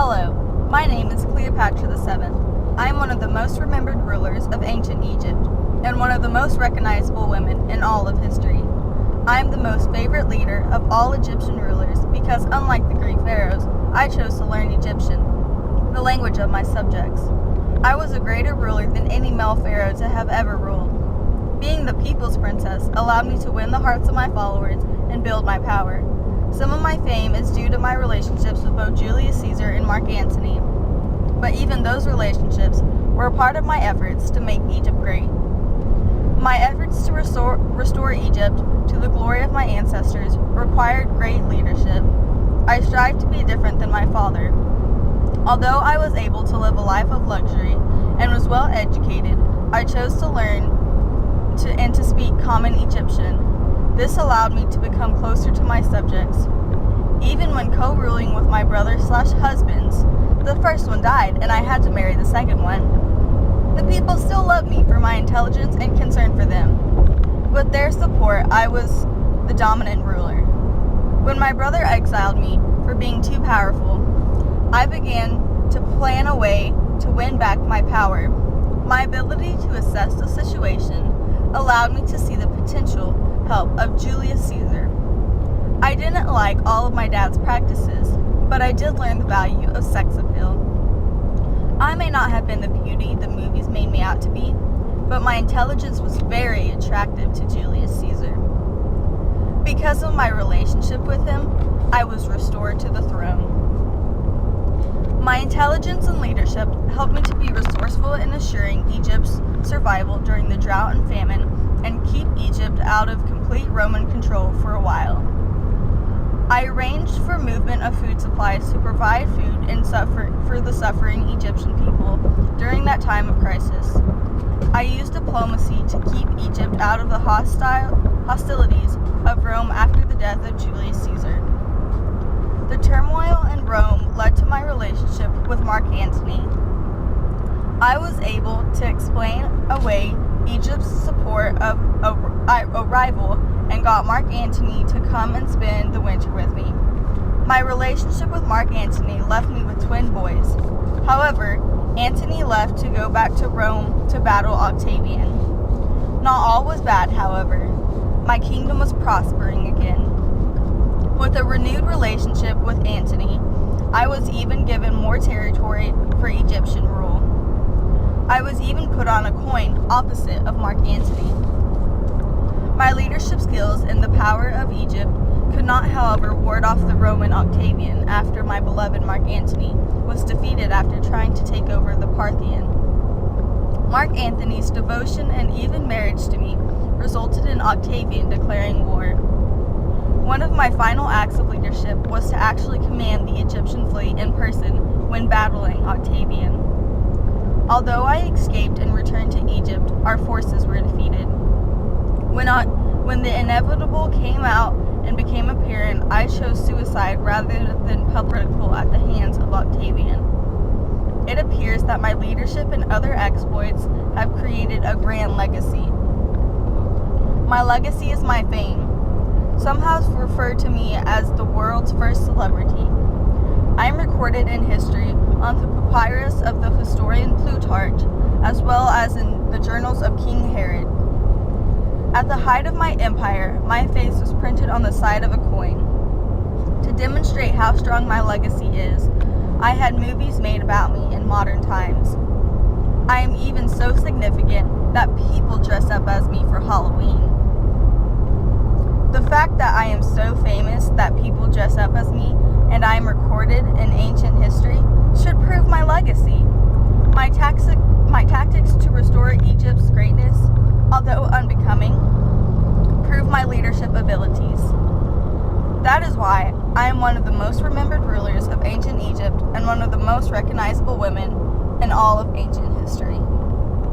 Hello, my name is Cleopatra the I am one of the most remembered rulers of ancient Egypt, and one of the most recognizable women in all of history. I am the most favorite leader of all Egyptian rulers because, unlike the Greek pharaohs, I chose to learn Egyptian, the language of my subjects. I was a greater ruler than any male pharaoh to have ever ruled. Being the people's princess allowed me to win the hearts of my followers and build my power. Some of my fame is due to my relationships with both Julius Caesar and Mark Antony, but even those relationships were a part of my efforts to make Egypt great. My efforts to restore Egypt to the glory of my ancestors required great leadership. I strive to be different than my father. Although I was able to live a life of luxury and was well educated, I chose to learn and to speak common Egyptian. This allowed me to become closer to my subjects. Even when co-ruling with my brothers/husbands, the first one died and I had to marry the second one. The people still loved me for my intelligence and concern for them. With their support, I was the dominant ruler. When my brother exiled me for being too powerful, I began to plan a way to win back my power. My ability to assess the situation allowed me to see the potential help of Julius Caesar. I didn't like all of my dad's practices, but I did learn the value of sex appeal. I may not have been the beauty the movies made me out to be, but my intelligence was very attractive to Julius Caesar. Because of my relationship with him, I was restored to the throne. My intelligence and leadership helped me to be resourceful in assuring Egypt's survival during the drought and famine and keep Egypt out of complete Roman control for a while. I arranged for movement of food supplies to provide food and for the suffering Egyptian people during that time of crisis. I used diplomacy to keep Egypt out of the hostilities of Rome after the death of Julius Caesar. The turmoil in Rome led to my relationship with Mark Antony. I was able to explain away Egypt's support of a rival and got Mark Antony to come and spend the winter with me. My relationship with Mark Antony left me with twin boys. However, Antony left to go back to Rome to battle Octavian. Not all was bad, however. My kingdom was prospering again. With a renewed relationship with Antony, I was even given more territory for Egyptian rule. I was even put on a coin opposite of Mark Antony. My leadership skills and the power of Egypt could not, however, ward off the Roman Octavian after my beloved Mark Antony was defeated after trying to take over the Parthian. Mark Antony's devotion and even marriage to me resulted in Octavian declaring war. One of my final acts of leadership was to actually command the Egyptian fleet in person when battling Octavian. Although I escaped and returned to Egypt, our forces were defeated. When the inevitable came out and became apparent, I chose suicide rather than public ridicule at the hands of Octavian. It appears that my leadership and other exploits have created a grand legacy. My legacy is my fame. Some have referred to me as the world's first celebrity. I am recorded in history on the papyrus of the historian Plutarch, as well as in the journals of King Herod. At the height of my empire, my face was printed on the side of a coin. To demonstrate how strong my legacy is, I had movies made about me in modern times. I am even so significant that people dress up as me for Halloween. The fact that I am so famous that people dress up as me and I am recorded in ancient history should prove my legacy. My tactics to restore Egypt's greatness, although unbecoming, prove my leadership abilities. That is why I am one of the most remembered rulers of ancient Egypt and one of the most recognizable women in all of ancient history.